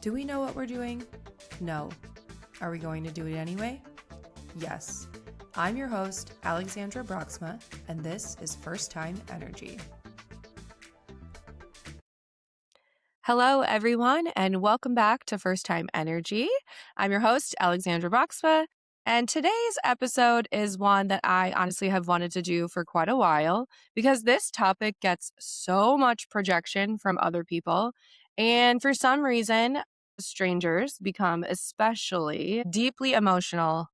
Do we know what we're doing? No. Are we going to do it anyway? Yes. I'm your host, Alexandra Broxma, and this is First Time Energy. Hello, everyone, and welcome back to First Time Energy. I'm your host, Alexandra Broxma, and today's episode is one that I honestly have wanted to do for quite a while because this topic gets so much projection from other people, and for some reason, strangers become especially deeply emotional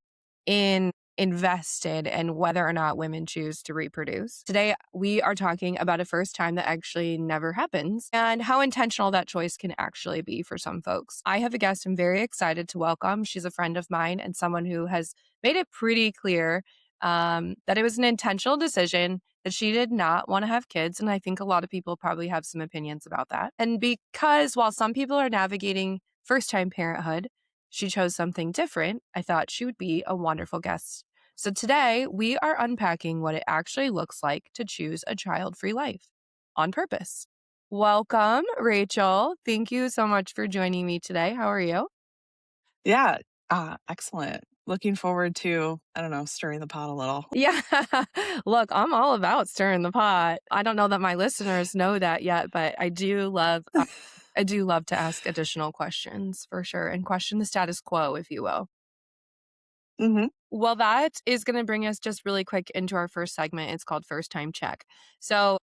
invested in whether or not women choose to reproduce. Today, we are talking about a first time that actually never happens and how intentional that choice can actually be for some folks. I have a guest I'm very excited to welcome. She's a friend of mine and someone who has made it pretty clear that it was an intentional decision, that she did not want to have kids. And I think a lot of people probably have some opinions about that. And because while some people are navigating first time parenthood, she chose something different, I thought she would be a wonderful guest. So today we are unpacking what it actually looks like to choose a child-free life on purpose. Welcome, Rachel. Thank you so much for joining me today. How are you? Yeah, excellent. Looking forward to, stirring the pot a little. Yeah. Look, I'm all about stirring the pot. I don't know that my listeners know that yet, but I do love to ask additional questions for sure and question the status quo, if you will. hmm Well, that is going to bring us just really quick into our first segment. It's called First Time Check. So,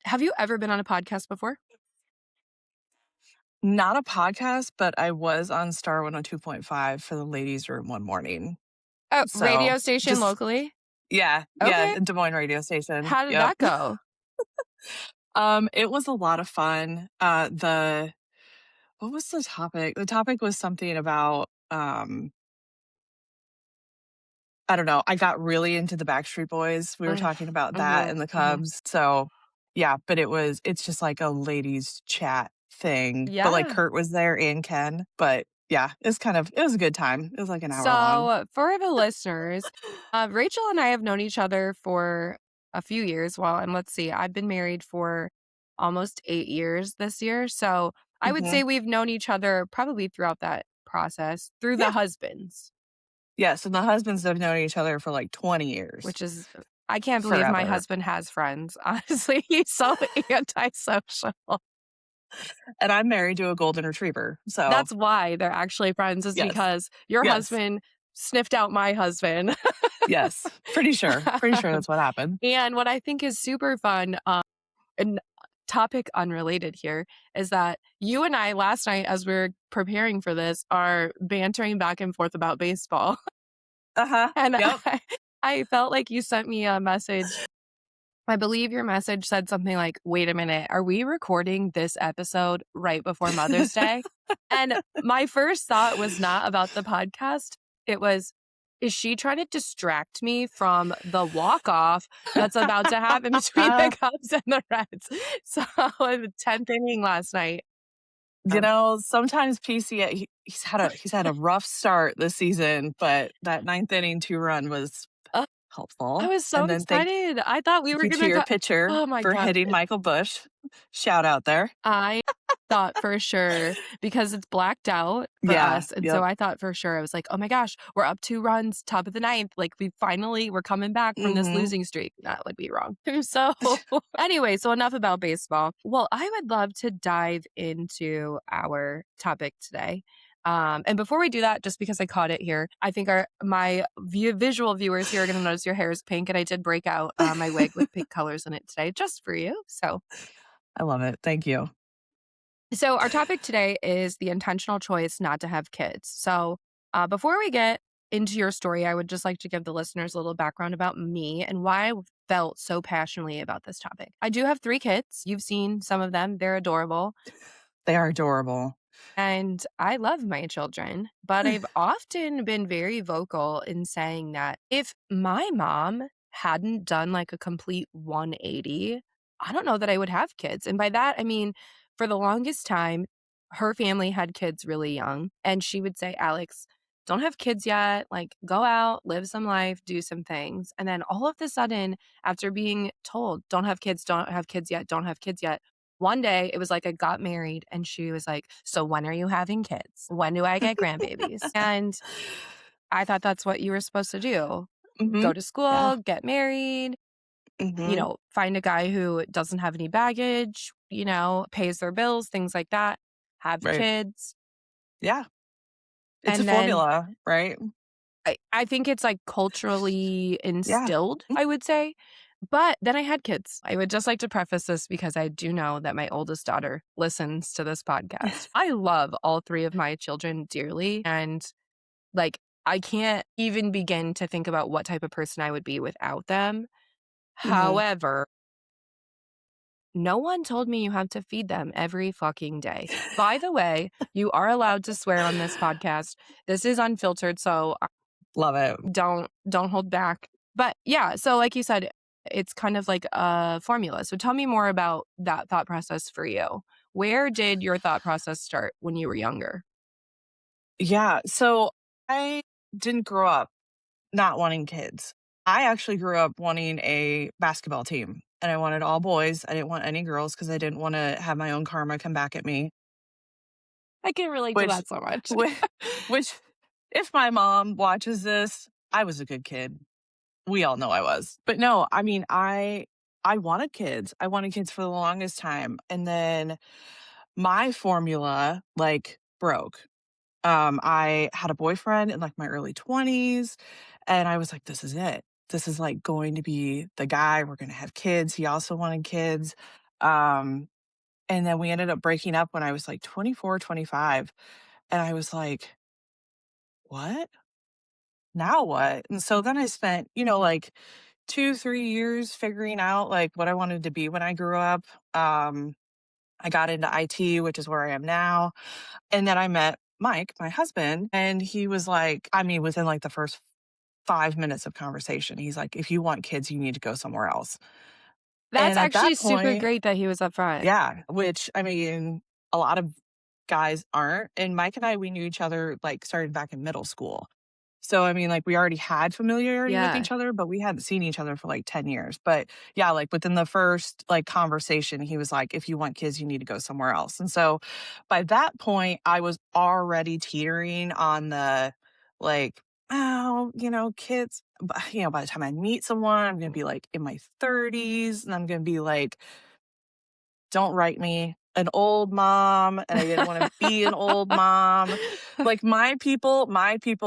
have you ever been on a podcast before? Not a podcast, but I was on Star 102.5 for the ladies' room one morning. Oh, So radio station just, locally? yeah, Okay. Des Moines radio station. How did Yep. that go? It was a lot of fun. What was the topic? The topic was something about, I don't know. I got really into the Backstreet Boys. We were talking about that and the Cubs. So yeah, but it's just like a ladies chat thing. But like Yeah. Kurt was there and Ken. But yeah, it was a good time. It was like an hour long. So, for the listeners, Rachel and I have known each other for a few years. Well, and let's see, I've been married for almost 8 years this year. So, I would hmm say we've known each other probably throughout that process through the Yeah. husbands. Yes. And the husbands have known each other for like 20 years. Which is, I can't believe my Forever. husband has friends. Honestly, he's so antisocial. And I'm married to a golden retriever. So That's why they're actually friends, is yes. because your Yes. husband sniffed out my husband. Yes. Pretty sure. Pretty sure that's what happened. And what I think is super fun, and topic unrelated here, is that you and I last night, as we were preparing for this, are bantering back and forth about baseball. Uh-huh. And Yep. I felt like you sent me a message. I believe your message said something like, wait a minute, are we recording this episode right before Mother's Day? And my first thought was not about the podcast. It was, is she trying to distract me from the walk-off that's about to happen between the Cubs and the Reds? So in the 10th inning last night. Sometimes PC he's had a rough start this season, but that ninth inning 2-run was uh, I helpful. was so And then thank excited. I thought we were you to going your to pitcher oh my for God. hitting Michael Busch. Shout out there. I thought for sure, because it's blacked out for Yeah. us. And Yep. so I thought for sure, I was like, oh my gosh, we're up 2 runs, top of the ninth. Like we're coming back from this hmm losing streak. That would be wrong. So anyway, so enough about baseball. Well, I would love to dive into our topic today. And before we do that, just because I caught it here, I think my visual viewers here are going to notice your hair is pink. And I did break out my wig with pink colors in it today just for you. So I love it. Thank you. So our topic today is the intentional choice not to have kids. So before we get into your story, I would just like to give the listeners a little background about me and why I felt so passionately about this topic. I do have 3 kids. You've seen some of them. They're adorable. They are adorable. And I love my children, but I've often been very vocal in saying that if my mom hadn't done like a complete 180, I don't know that I would have kids. And by that, I mean, for the longest time, her family had kids really young. And she would say, Alex, don't have kids yet. Like, go out, live some life, do some things. And then all of a sudden, after being told, don't have kids yet, don't have kids yet, One day, it was like I got married and she was like, "So when are you having kids? When do I get grandbabies?" And I thought that's what you were supposed to do. Mhm. Go to Yeah. school, get married, Mhm. find a guy who doesn't have any baggage, pays their bills, things like that, have Right. kids. Yeah. It's a And then formula, right? I think it's like culturally Yeah. instilled, Mm. I would say. But then I had kids. I would just like to preface this because I do know that my oldest daughter listens to this podcast. I love all three of my children dearly. And like, I can't even begin to think about what type of person I would be without them. Mhm. However, no one told me you have to feed them every fucking day. By the way, you are allowed to swear on this podcast. This is unfiltered, so Love it. don't hold back. But yeah, so like you said, it's kind of like a formula. So tell me more about that thought process for you. Where did your thought process start when you were younger? Yeah, so I didn't grow up not wanting kids. I actually grew up wanting a basketball team, and I wanted all boys. I didn't want any girls because I didn't wanna have my own karma come back at me, I can relate to which that so much. whi which if my mom watches this, I was a good kid. We all know I was. But no, I mean, I wanted kids. I wanted kids for the longest time, and then my formula, like, broke. I had a boyfriend in, like, my early 20s, and I was like, "This is it. This is, like, going to be the guy. We're gonna have kids." He also wanted kids. Um, and then we ended up breaking up when I was, like, 24, 25, and I was like, "What? Now what?" And so then I spent, like, 2, 3 years figuring out, like, what I wanted to be when I grew up. Um, I got into IT, which is where I am now. And then I met Mike, my husband, and he was like, I mean, within like the first 5 minutes of conversation, he's like, if you want kids, you need to go somewhere else. That's And at actually that super point, great that he was upfront. yeah, which I mean, a lot of guys aren't. And Mike and I, we knew each other like started back in middle school. So, I mean, like, we already had familiarity with Yeah. each other, but we hadn't seen each other for, like, 10 years. But, yeah, like, within the first, like, conversation, he was like, "If you want kids, you need to go somewhere else." And so, by that point, I was already teetering on the, like, "Oh, kids" but, by the time I meet someone, I'm gonna be, like, in my 30s, and I'm gonna be like, don't write me an old mom, and I didn't wanna be an old mom. Like, my people,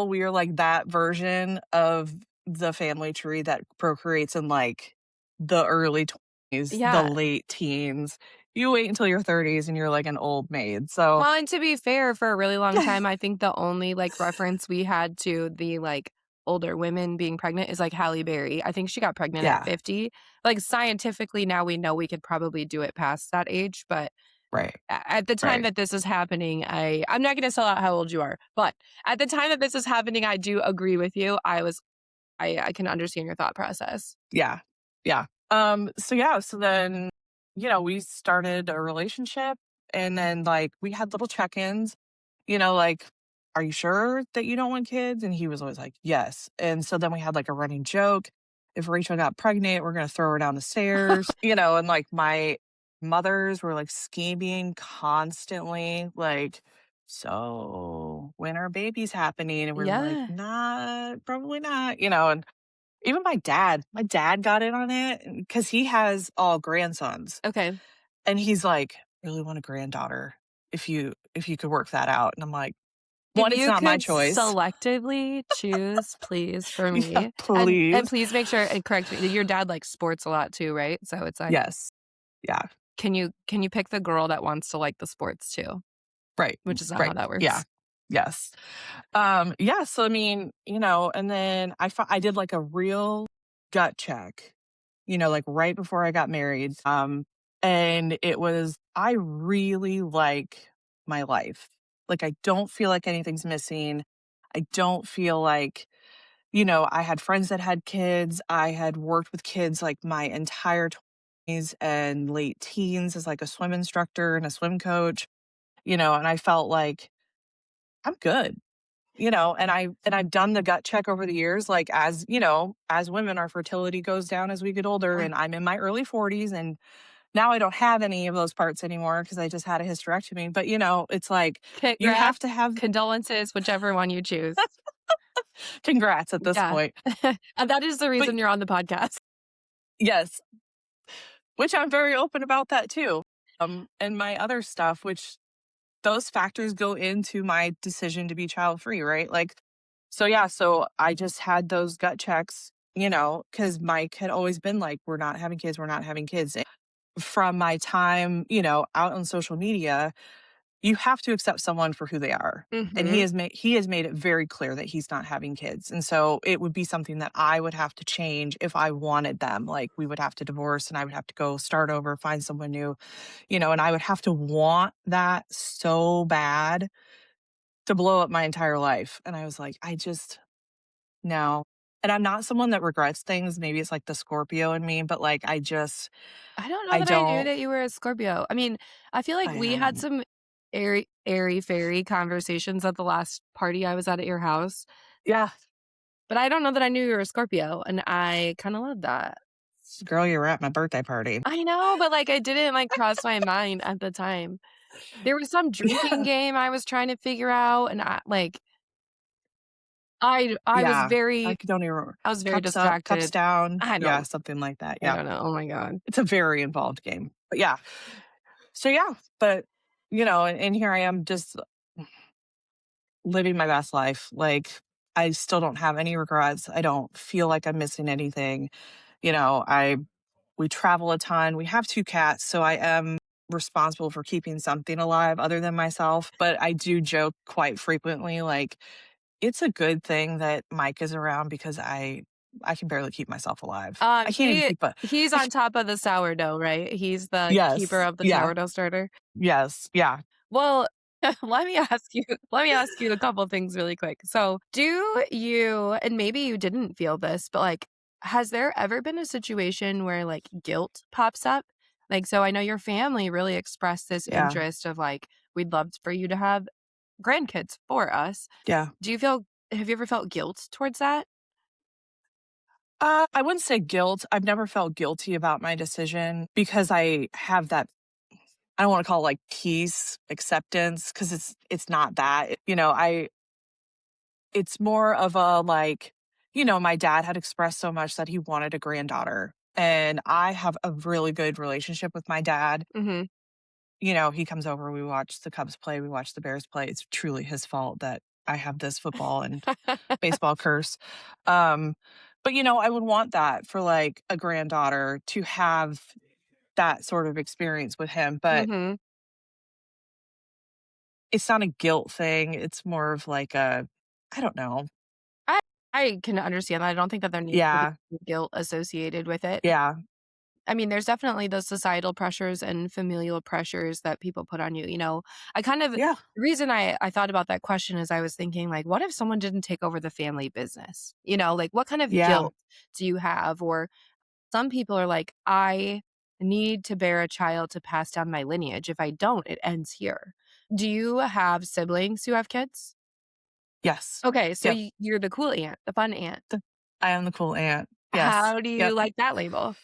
we are like that version of the family tree that procreates in, like, the early 20s, the Yeah. late teens. You wait until your 30s and you're like an old maid, so Well, and to be fair, for a really long time, I think the only, like, reference we had to the, like, older women being pregnant is, like, Halle Berry. I think she got pregnant at yeah, 50. Like, scientifically, now we know we could probably do it past that age, but right, at the time right. that this is happening, I'm not gonna sell out how old you are, but at the time that this is happening, I do agree with you. I can understand your thought process. Yeah. Yeah. So then, we started a relationship and then like we had little check-ins, like, are you sure that you don't want kids? And he was always like, yes. And so then we had like a running joke. If Rachel got pregnant, we're gonna throw her down the stairs, and like my mothers were like scheming constantly, like, so when are babies happening? And we're like, Yeah. not, probably not, and even my dad got in on it because he has all grandsons, Okay. and he's like, "Really want a granddaughter if you could work that out." And I'm like, If 1, it's you not my could choice. selectively choose, please, for Yeah, me, and please. please make sure and correct me, your dad likes sports a lot too, right? So it's like, Yes. Yeah. can you pick the girl that wants to like the sports too? Right. Which is not how Right. that Yeah. works. Yes. Yeah, so I mean, and then I did like a real gut check, like right before I got married. And it was I really like my life. Like I don't feel like anything's missing. I don't feel like, I had friends that had kids. I had worked with kids like my entire 20s and late teens as like a swim instructor and a swim coach, and I felt like I'm good. And I've done the gut check over the years, like, as women, our fertility goes down as we get older, Yeah. and I'm in my early 40s, and, Now I don't have any of those parts anymore because I just had a hysterectomy, but, it's like, you Congrats, have to have condolences, whichever one you choose. congrats at this Yeah. point. And that is the But reason you're on the podcast. yes, which I'm very open about that too. And my other stuff, which those factors go into my decision to be child free, right? Like, so yeah, so I just had those gut checks, because Mike had always been like, we're not having kids, we're not having kids. From my time, out on social media, you have to accept someone for who they are. And he Mhm. has made it very clear that he's not having kids. And so it would be something that I would have to change if I wanted them. Like we would have to divorce and I would have to go start over, find someone new, and I would have to want that so bad to blow up my entire life. And I was like, I just no. And I'm not someone that regrets things. Maybe it's like the Scorpio in me, but like I don't know I that I knew don't that you were a Scorpio. I mean, I feel like I we had am. some airy-fairy conversations at the last party I was at your house, Yeah. but I don't know that I knew you were a Scorpio, and I kinda love that. Girl, you were at my birthday party. I know, but, like, it didn't, like, cross my mind at the time. There was some drinking Yeah. game I was trying to figure out, and I was Yeah. very Don't even remember. I was very Cups up, cups distracted. down. I Yeah, don't something like that. I Yeah. don't know. Oh my god. It's a very involved game. But yeah. So yeah, but and here I am just living my best life. Like I still don't have any regrets. I don't feel like I'm missing anything. I we travel a ton. We have 2 cats, so I am responsible for keeping something alive other than myself, but I do joke quite frequently like it's a good thing that Mike is around because I can barely keep myself alive. I can't even He keep a he's I on c top of the sourdough, right? He's the keeper Yes. of the Yeah. sourdough starter? Yes. Yeah. Well, let me ask you a couple things really quick. So, do you and maybe you didn't feel this, but, like, has there ever been a situation where, like, guilt pops up? Like, so I know your family really expressed this Yeah. interest of, like, "We'd love for you to have grandkids for us." Yeah. Do you feel have you ever felt guilt towards that? I wouldn't say guilt. I've never felt guilty about my decision because I have that I don't wanna call it, like, peace, acceptance, because it's not that. It's more of a, like, my dad had expressed so much that he wanted a granddaughter, and I have a really good relationship with my dad. Mhm. He comes over, we watch the Cubs play, we watch the Bears play. It's truly his fault that I have this football and baseball curse. Um, but, I would want that for, like, a granddaughter to have that sort of experience with him, but Mhm. it's not a guilt thing, it's more of like a I don't know. I I can understand that. I don't think that there needs to be Yeah, guilt associated with it. yeah, I mean, there's definitely those societal pressures and familial pressures that people put on you, I kind of yeah, the reason I thought about that question is I was thinking, like, what if someone didn't take over the family business? Like, what kind of yeah, guilt do you have? Or some people are like, "I need to bear a child to pass down my lineage. If I don't, it ends here." Do you have siblings who have kids? yes, Okay, so yep. you're the cool aunt, the fun aunt. The I am the cool aunt. Yes, How do you yep. like that label?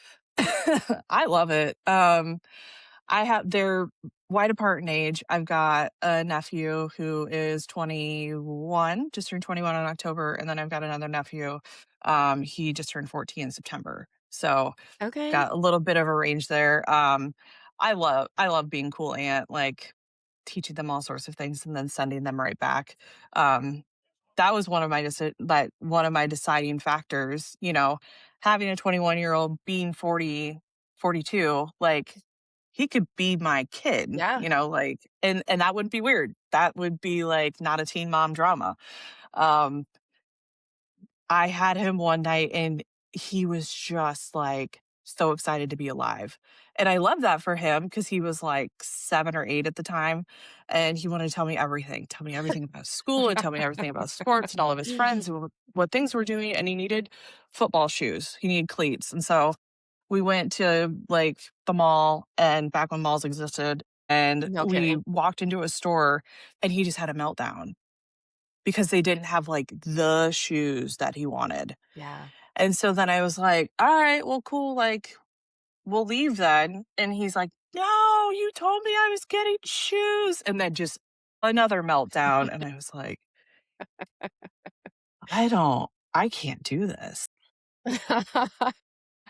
I love it. They're wide apart in age. I've got a nephew who is 21, just turned 21 in October, and then I've got another nephew. He just turned 14 in September. So Okay. got a little bit of a range there. I love being cool aunt, like teaching them all sorts of things and then sending them right back. Um, that was one of my deciding factors, having a 21-year-old being 40, 42, like he could be my kid, Yeah. like and that wouldn't be weird. That would be like not a teen mom drama. Um, I had him one night and he was just like so excited to be alive. And I love that for him because he was like 7 or 8 at the time. And he wanted to tell me everything about school and tell me everything about sports and all of his friends and what things were doing. And he needed football shoes, he needed cleats. And so we went to like the mall and back when malls existed. And No we kidding. walked into a store and he just had a meltdown because they didn't have, like, the shoes that he wanted. Yeah. And so then I was like, "Alright, well, cool, like, we'll leave then. And he's like, no, you told me I was getting shoes. And then just another meltdown. And I was like, I can't do this.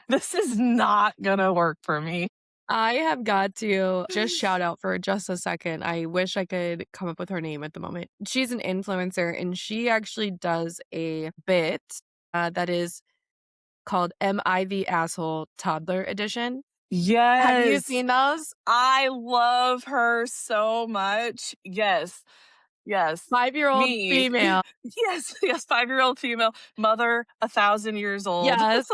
This is not going to work for me. I have got to just shout out for just a second. I wish I could come up with her name at the moment. She's an influencer and she actually does a bit that is called Am I the Asshole Toddler Edition. Have you Yes. seen those? I love her so much. Yes. Yes. 5-year-old Me. female. Yes. Yes. 5-year-old female, mother, 1,000 years old. Yes.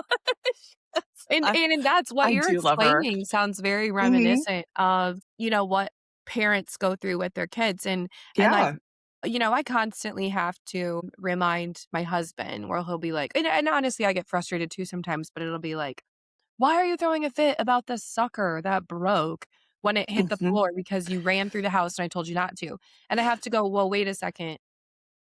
Yes. And that's what I you're do love her. explaining sounds very Mhm. reminiscent of, what parents go through with their kids and like, Yeah. I constantly have to remind my husband where he'll be like and honestly, I get frustrated too sometimes, but it'll be like, "Why are you throwing a fit about the sucker that broke when it hit the Mhm. floor because you ran through the house and I told you not to?" And I have to go, "Well, wait a second.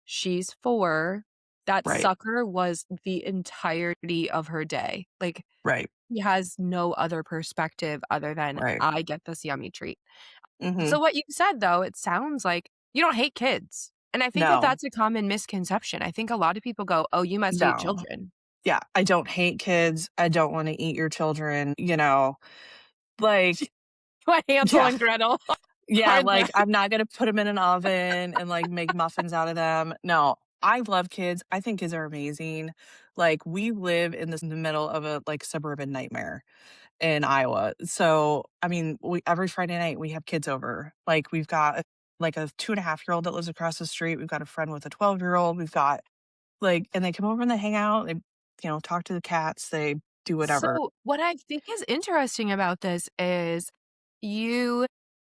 She's 4. That Right. sucker was the entirety of her day." Like, Right. he has no other perspective other than, Right. "I get this yummy treat." Mhm. So what you said, though, it sounds like you don't hate kids, and I think that No. that's a common misconception. I think a lot of people go, "Oh, you must hate No. children." Yeah. I don't hate kids. I don't wanna eat your children, like, What Hansel yeah. and Gretel Yeah, are like, the I'm not gonna put them in an oven and, like, make muffins out of them. No, I love kids. I think kids are amazing. Like, we live in the middle of a, like, suburban nightmare in Iowa. So, I mean, we every Friday night, we have kids over. Like, we've got, like, a 2.5-year-old that lives across the street. We've got a friend with a 12-year-old. We've got, like and they come over and they hang out. They, talk to the cats. They do whatever. So, what I think is interesting about this is you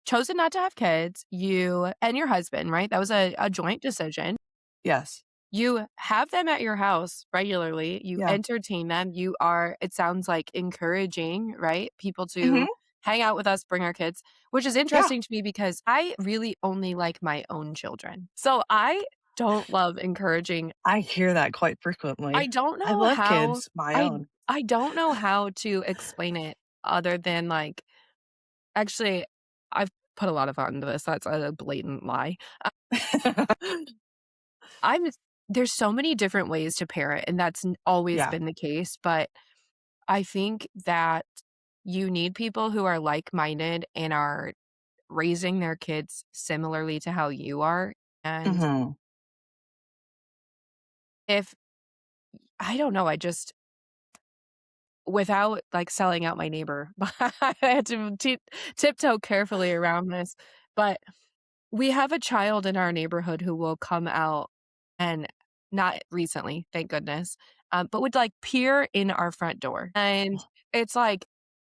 chosen not to have kids, you and your husband, right? That was a joint decision. Yes. You have them at your house regularly, you Yeah. entertain them, you are, it sounds like, encouraging, right, people Mhm. to hang out with us, bring our kids, which is Yeah. interesting to me because I really only like my own children. So, I don't love encouraging I hear that quite I frequently. don't I know love how kids, my I own. I don't know how to explain it other than, like actually, I've put a lot of thought into this, that's a blatant lie. I'm there's so many different ways to parent, and that's n always Yeah. been the case, but I think that you need people who are like-minded and are raising their kids similarly to how you are, and Mhm. if I don't know, I just without, like, selling out my neighbor, I had to tiptoe carefully around this, but we have a child in our neighborhood who will come out and not recently, thank goodness, but would, like, peer in our front door, and it's like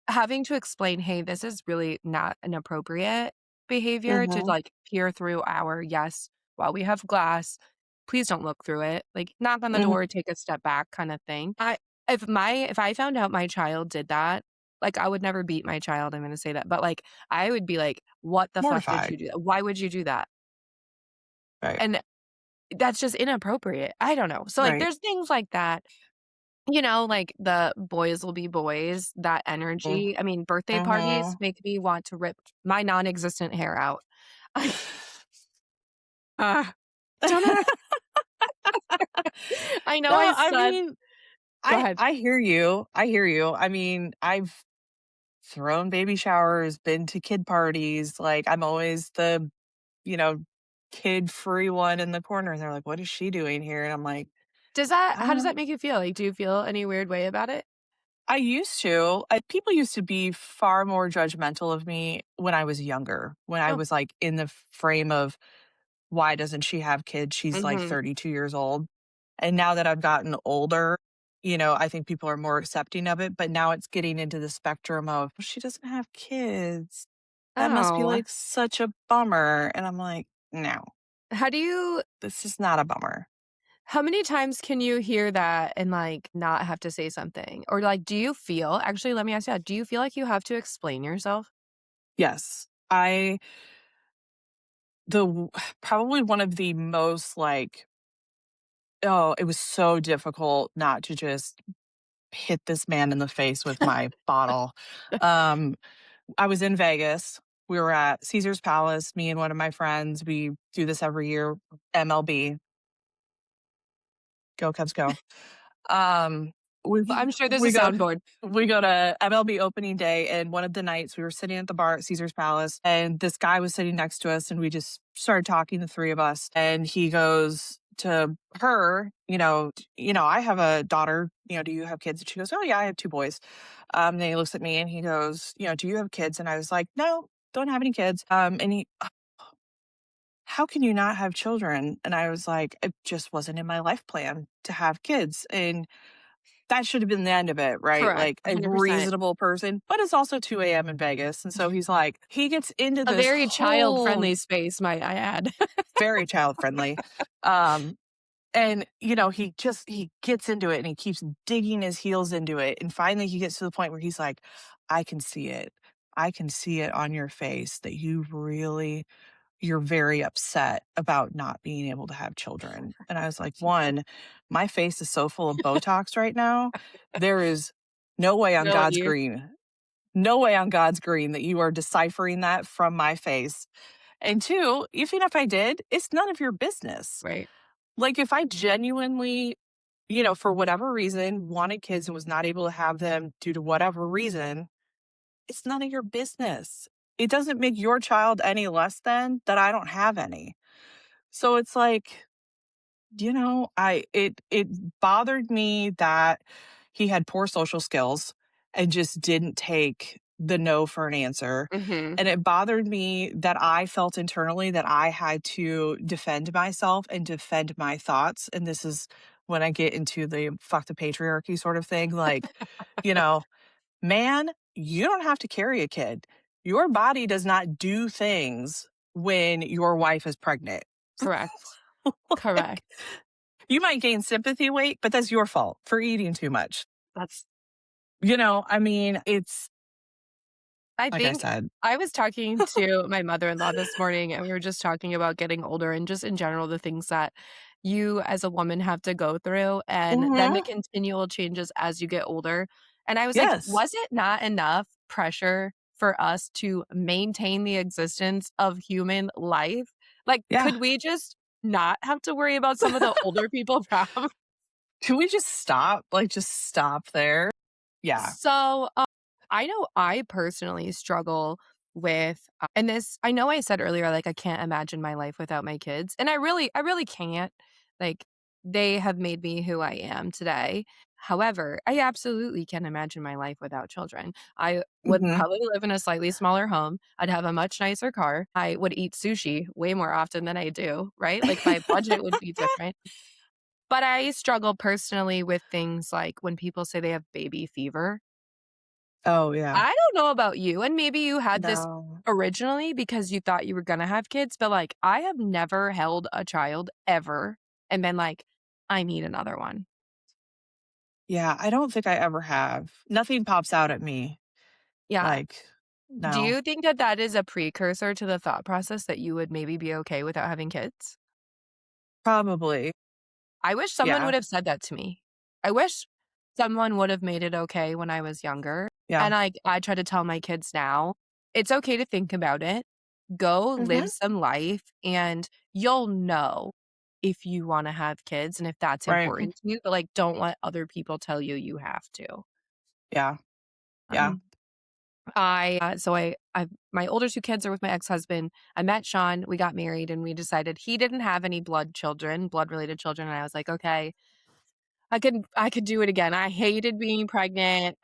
having to explain, "Hey, this is really not an appropriate behavior to, Mhm. like, peer through our yes, while we have glass, please don't look through it, like, knock on the Mhm. door, take a step back kinda thing." If I found out my child did that, like, I would never beat my child, I'm gonna say that, but, like, I would be like, "What the fuck did Mortified. you do? Why would you do that?" Right. And that's just inappropriate. I don't know. So, like, Right. there's things like that, like the boys will be boys, that Mm. energy. I mean, birthday parties Mhm. make me want to rip my non-existent hair out. I don't know. I know No, I I said mean, go I ahead. I hear you. I hear you. I mean, I've thrown baby showers, been to kid parties, like, I'm always the, you know, kid-free one in the corner, and they're like, "What is she doing here?" And I'm like, Does that "I don't how does know." that make you feel? Like, do you feel any weird way about it? I used to. People used to be far more judgmental of me when I was younger, when I Oh, was, like, in the frame of, "Why doesn't she have kids? She's, like, mhm. 32 years old." And now that I've gotten older, I think people are more accepting of it, but now it's getting into the spectrum of, "Well, she doesn't have kids. That must be, Oh. like, such a bummer." And I'm like, "No, How do you this is not a bummer." how many times can you hear that and, like, not have to say something? Or, like, do you feel actually, let me ask you that, do you feel like you have to explain yourself? Yes. Probably one of the most, like, oh, it was so difficult not to just hit this man in the face with my bottle. Um, I was in Vegas. We were at Caesar's Palace, me and one of my friends. We do this every year, MLB. Go Cubs go. Um, we I'm sure there's a we go soundboard. we go to MLB opening day, and one of the nights we were sitting at the bar at Caesar's Palace, and this guy was sitting next to us, and we just started talking, the three of us, and he goes to her, I have a daughter, do you have kids? And she goes, oh yeah, I have two boys. Then he looks at me and he goes, do you have kids? And I was like, no, don't have any kids. And he, how can you not have children? And I was like, it just wasn't in my life plan to have kids. And that should have been the end of it, right? Correct. Like a 100%. reasonable person, but it's also 2 a.m. in Vegas. And so he's like, he gets into A this very whole child-friendly space, might I add. very child friendly. Um, and he gets into it and he keeps digging his heels into it. And finally he gets to the point where he's like, I can see it. I can see it on your face that you're very upset about not being able to have children. And I was like, one, my face is so full of Botox right now. There is no way on No, God's you green, no way on God's green that you are deciphering that from my face. And two, even if I did, it's none of your business. right. Like if I genuinely, for whatever reason, wanted kids and was not able to have them due to whatever reason, it's none of your business. It doesn't make your child any less than that I don't have any. So it's like, it bothered me that he had poor social skills and just didn't take the no for an answer. Mhm. And it bothered me that I felt internally that I had to defend myself and defend my thoughts. And this is when I get into the fuck the patriarchy sort of thing. Like, you know, man, you don't have to carry a kid. Your body does not do things when your wife is pregnant. Correct. Like, Correct. you might gain sympathy weight, but that's your fault for eating too much. That's I mean, it's I like I think said. I was talking to my mother-in-law this morning, and we were just talking about getting older and just in general, the things that you as a woman have to go through, and then the Mhm. continual changes as you get older. And I was like, Yes. was it not enough pressure for us to maintain the existence of human life? Like, Yeah. could we just not have to worry about some of the older people problems? Can we just stop? Like, just stop there? Yeah. So, I know I personally struggle with, and this, I know I said earlier, like, I can't imagine my life without my kids. And I really can't. Like, they have made me who I am today. However, I absolutely can imagine my life without children. I would Mhm. probably live in a slightly smaller home. I'd have a much nicer car. I would eat sushi way more often than I do, right? Like, my budget would be different. But I struggle personally with things like when people say they have baby fever. Oh, yeah. I don't know about you, and maybe you had this No. originally because you thought you were gonna have kids, but, like, I have never held a child ever and been like, "I need another one." Yeah, I don't think I ever have. Nothing pops out at me. Yeah. Like, Do no. you think that that is a precursor to the thought process that you would maybe be okay without having kids? Probably. I wish someone Yeah. would have said that to me. I wish someone would have made it okay when I was younger, Yeah. and I try to tell my kids now, "It's okay to think about it. Go live Mhm. some life, and you'll know if you wanna have kids and if that's Right. important to you, but, like, don't let other people tell you you have to." Yeah. Yeah. Um, I my older 2 kids are with my ex-husband. I met Sean, we got married, and we decided he didn't have any blood-related children, and I was like, "Okay, I could do it again." I hated being pregnant.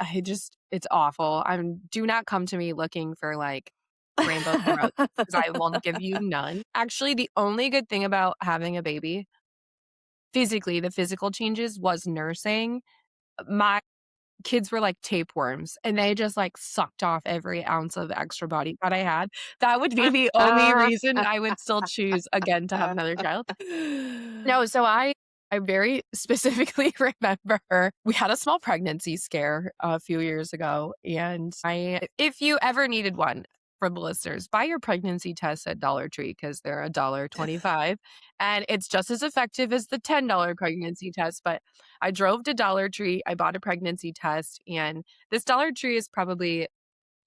It's awful. Do not come to me looking for, like, rainbows and roses because I will give you none. Actually, the only good thing about having a baby, physically, the physical changes was nursing. My kids were like tapeworms, and they just, like, sucked off every ounce of extra body fat I had. That would be the only reason I would still choose again to have another child. No, so I very specifically remember we had a small pregnancy scare a few years ago, and I if you ever needed one, for the listeners, buy your pregnancy tests at Dollar Tree because they're $1.25, and it's just as effective as the $10 pregnancy test. But I drove to Dollar Tree, I bought a pregnancy test, and this Dollar Tree is probably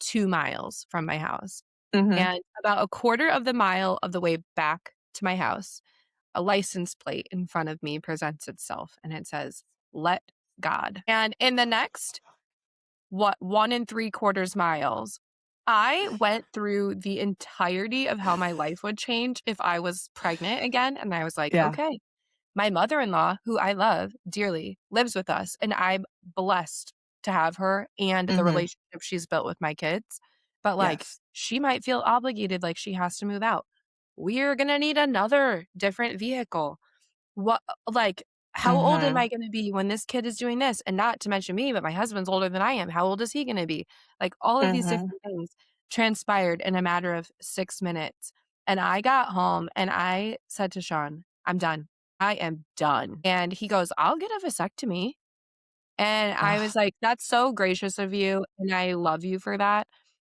2 miles from my house. Mhm. And about a quarter of the mile of the way back to my house, a license plate in front of me presents itself and it says, "Let God." And in the next, what, 1 3/4 miles, I went through the entirety of how my life would change if I was pregnant again. And I was like, Yeah. okay, my mother in law, who I love dearly, lives with us. And I'm blessed to have her and the Mhm. relationship she's built with my kids. But like, Yes. she might feel obligated, like she has to move out. We're going to need another different vehicle. What, like, how old am Mhm. I gonna be when this kid is doing this? And not to mention me, but my husband's older than I am. How old is he gonna be? Like, all of these Mhm. different things transpired in a matter of 6 minutes. And I got home and I said to Sean, "I'm done. I am done." And he goes, "I'll get a vasectomy." And I was Ugh. like, "That's so gracious of you, and I love you for that."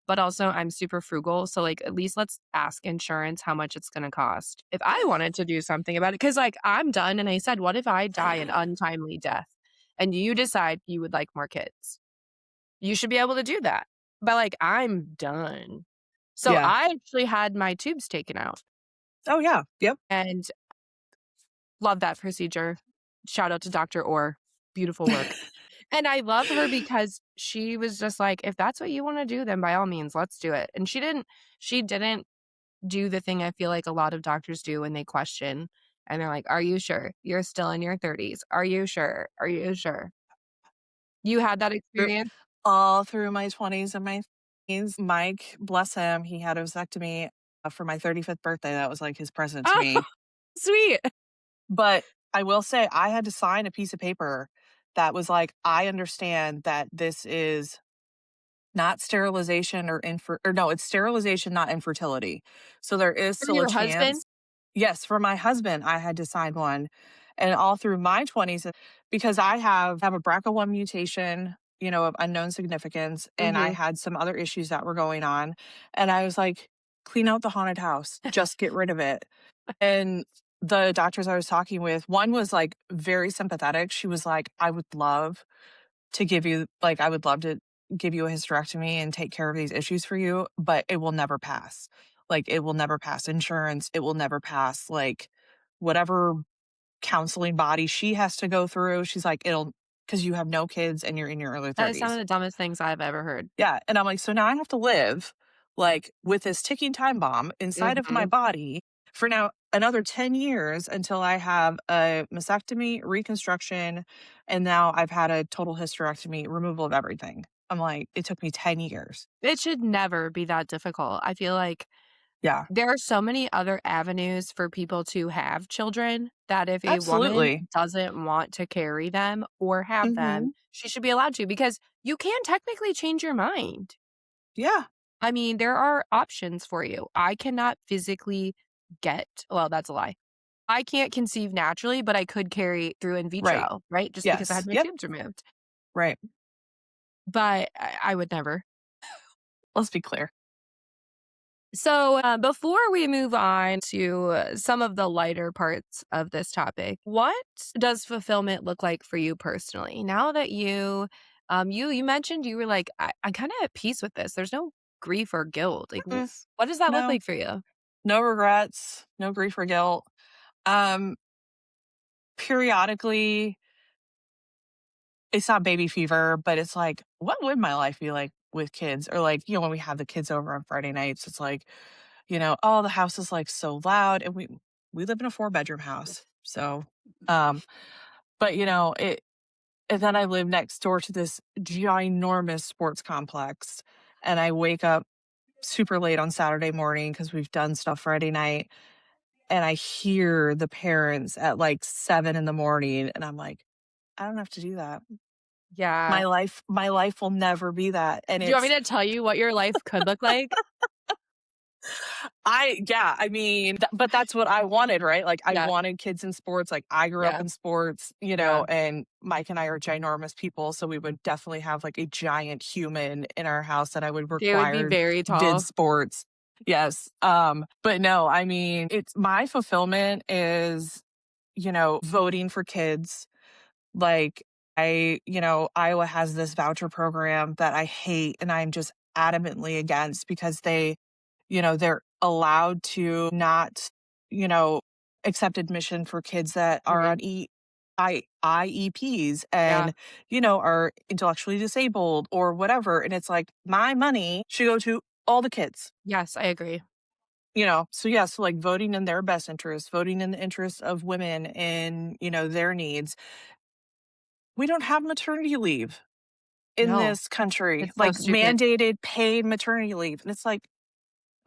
But also I'm super frugal, so, like, at least let's ask insurance how much it's gonna cost if I wanted to do something about it. Because like, I'm done, and I said, "What if I die an untimely death, and you decide you would like more kids?" You should be able to do that. But, like, I'm done. So, Yeah. I actually had my tubes taken out, Oh, yeah. Yep. and love that procedure. Shout out to Doctor Orr. Beautiful work. And I love her because she was just like, "If that's what you wanna do, then by all means, let's do it." And she didn't do the thing I feel like a lot of doctors do when they question and they're like, "Are you sure? You're still in your 30s. Are you sure? Are you sure?" You had that Through experience? all through my 20s and my 30s, Mike, bless him, he had a vasectomy, for my 35th birthday. That was, like, his present to Oh, me. sweet. But I will say I had to sign a piece of paper that was like, "I understand that this is not sterilization or no, it's sterilization, not infertility. So there is For still a your husband? chance." Yes, for my husband, I had to sign one. And all through my 20s, because I have a BRCA1 mutation, of unknown significance, and I Mhm. had some other issues that were going on. And I was like, clean out the haunted house, just get rid of it. And the doctors I was talking with, one was like very sympathetic. She was like, I would love to give you a hysterectomy and take care of these issues for you, but it will never pass. Like, it will never pass insurance. It will never pass, like, whatever counseling body she has to go through. She's like, because you have no kids and you're in your early That is some of 30s. the dumbest things I've ever heard. Yeah. And I'm like, so now I have to live like with this ticking time bomb inside of my Mhm. body for now another 10 years until I have a mastectomy, reconstruction, and now I've had a total hysterectomy, removal of everything. I'm like, it took me 10 years. It should never be that difficult. I feel like Yeah, there are so many other avenues for people to have children that if a woman absolutely. doesn't want to carry them or have them, Hmm. she should be allowed to because you can technically change your mind. Yeah, I mean, there are options for you. I cannot physically well, that's a lie. I can't conceive naturally, but I could carry through in right. vitro, right? Just because I had Yes. my Yep. tubes removed. Right. But I would never. Let's be clear. So, before we move on to some of the lighter parts of this topic, what does fulfillment look like for you personally? Now that you mentioned you were like, I'm kind of at peace with this. There's no grief or guilt. Like, Mm, what does that look no, like for you? no regrets, no grief or guilt. Um, Periodically, it's not baby fever, but it's like, what would my life be like with kids? Or like, when we have the kids over on Friday nights, it's like, oh, the house is like so loud, and we live in a 4-bedroom house. So, um, but and then I live next door to this ginormous sports complex, and I wake up super late on Saturday morning because we've done stuff Friday night, and I hear the parents at like 7 in the morning, and I'm like, I don't have to do that. Yeah. My life will never be that, and Do you want me it's to tell you what your life could look like? I mean, but that's what I wanted, right? Like, I Yeah, wanted kids in sports. Like, I grew up yeah, in sports, yeah. and Mike and I are ginormous people. So we would definitely have like a giant human in our house that I would They would be require very did tall. sports. Yes. But no, I mean, it's my fulfillment is, voting for kids. Like, Iowa has this voucher program that I hate and I'm just adamantly against because they're allowed to not, you know, accept admission for kids that are Mhm. on IEPs and, Yeah. are intellectually disabled or whatever. And it's like my money should go to all the kids. Yes, I agree. So yeah, so like voting in their best interest, voting in the interest of women and, their needs. We don't have maternity leave in No, this country, it's so like stupid. mandated paid maternity leave. And it's like,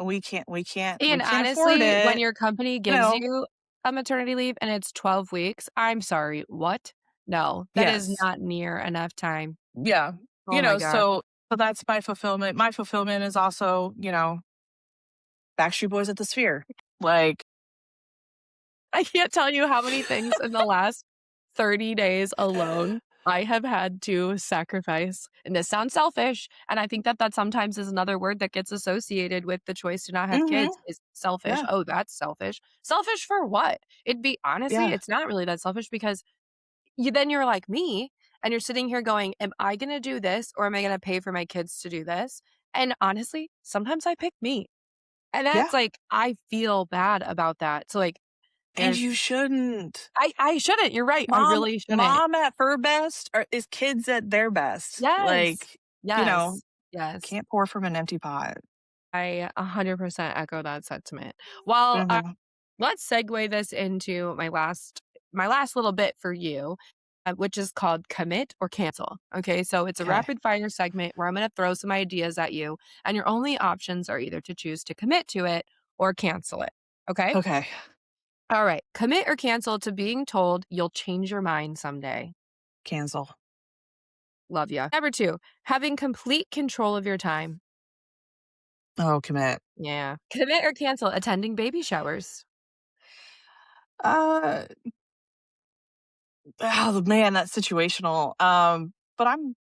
we And can't afford honestly, when it. your company You gives know? you a maternity leave and it's 12 weeks, I'm sorry, what? No, that is Yes. not near enough time. Yeah. Oh my gosh. So that's my fulfillment. My fulfillment is also, Backstreet Boys at the Sphere. Like, I can't tell you how many things in the last 30 days alone I have had to sacrifice. And this sounds selfish. And I think that that sometimes is another word that gets associated with the choice to not have mhm. kids is selfish. Yeah. Oh, that's selfish. Selfish for what? It'd be honestly, Yeah. it's not really that selfish because you're like me and you're sitting here going, am I going to do this or am I going to pay for my kids to do this? And honestly, sometimes I pick me. And Yeah. that's like, I feel bad about that. So like, And there's you shouldn't. I shouldn't, you're right, I Mom really shouldn't. mom at her best is kids at their best. Yes. Like, Yes. Yes. can't pour from an empty pot. I 100% echo that sentiment. Well, Mhm. let's segue this into my last little bit for you, which is called commit or cancel. Okay, so it's a Okay. rapid fire segment where I'm going to throw some ideas at you, and your only options are either to choose to commit to it or cancel it. Okay. Okay. All right. Commit or cancel to being told you'll change your mind someday. Cancel. Love ya. Number two, having complete control of your time. Oh, commit. Yeah. Commit or cancel attending baby showers. Uh, oh man, that's situational. But I'm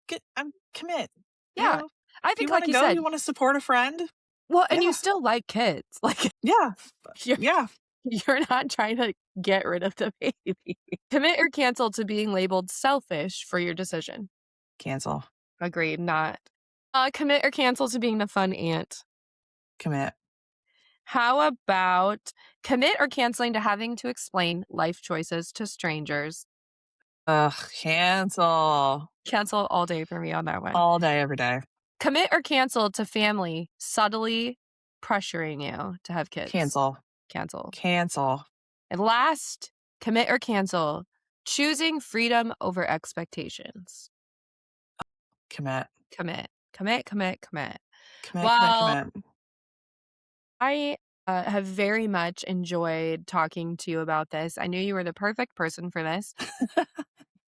commit. You Yeah. know, I if you think, want like to you go, said, you want to support a friend. well, and you Yeah. still like kids. Like Yeah. you're Yeah. you're not trying to get rid of the baby. Commit or cancel to being labeled selfish for your decision. Cancel. Agreed, not. Commit or cancel to being the fun aunt. Commit. How about commit or canceling to having to explain life choices to strangers? Ugh, cancel. Cancel all day for me on that one. All day, every day. Commit or cancel to family subtly pressuring you to have kids. Cancel. Cancel. Cancel. And last, commit or cancel, choosing freedom over expectations. Commit. Commit. Commit, commit, commit. Commit, commit, Well, commit. I have very much enjoyed talking to you about this. I knew you were the perfect person for this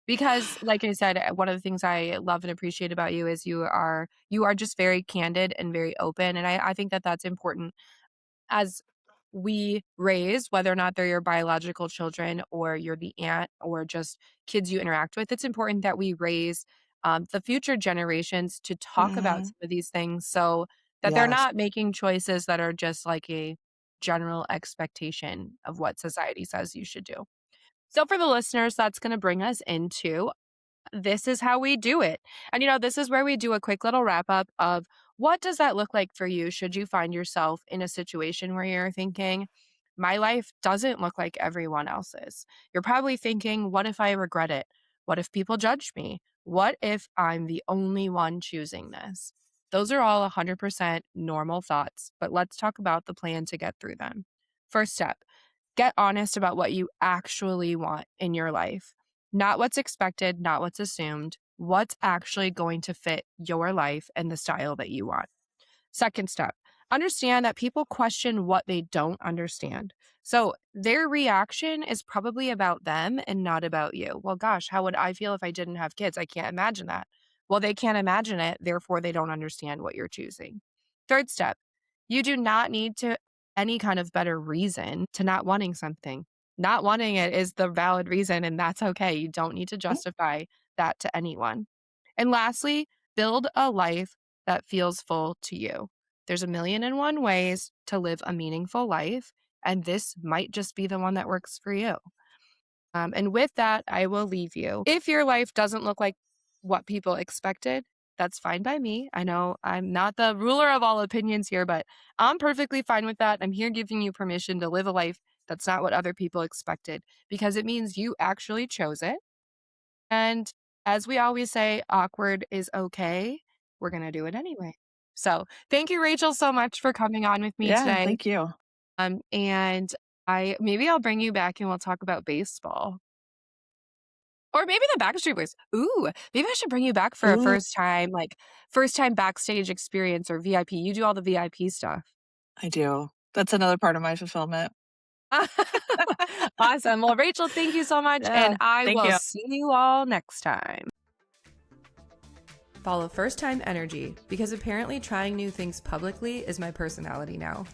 because, like I said, one of the things I love and appreciate about you is you are just very candid and very open, and I think that that's important as we raise, whether or not they're your biological children or you're the aunt or just kids you interact with, it's important that we raise the future generations to talk about Mhm. some of these things so that they're Yes. not making choices that are just like a general expectation of what society says you should do. So, for the listeners, that's going to bring us into this is how we do it. And, this is where we do a quick little wrap up of what does that look like for you should you find yourself in a situation where you're thinking, my life doesn't look like everyone else's. You're probably thinking, what if I regret it? What if people judge me? What if I'm the only one choosing this? Those are all 100% normal thoughts, but let's talk about the plan to get through them. First step, get honest about what you actually want in your life. Not what's expected, not what's assumed, what's actually going to fit your life and the style that you want. Second step, understand that people question what they don't understand. So their reaction is probably about them and not about you. Well, gosh, how would I feel if I didn't have kids? I can't imagine that. Well, they can't imagine it, therefore, they don't understand what you're choosing. Third step, You do not need to any kind of better reason to not wanting something. Not wanting it is the valid reason, and that's okay. You don't need to justify that to anyone. And lastly, build a life that feels full to you. There's a million and one ways to live a meaningful life, and this might just be the one that works for you. And with that, I will leave you. If your life doesn't look like what people expected, that's fine by me. I know I'm not the ruler of all opinions here, but I'm perfectly fine with that. I'm here giving you permission to live a life that's not what other people expected because it means you actually chose it. And as we always say, awkward is okay. We're going to do it anyway. So thank you, Rachel, so much for coming on with me Yeah, today. thank you. And maybe I'll bring you back and we'll talk about baseball. Or maybe the Backstreet Boys. Ooh, maybe I should bring you back for a Ooh, first time backstage experience or VIP. You do all the VIP stuff. I do. That's another part of my fulfillment. Awesome. Well, Rachel, thank you so much. And Yeah, I thank will you. see you all next time. Follow First Time Energy because apparently trying new things publicly is my personality now.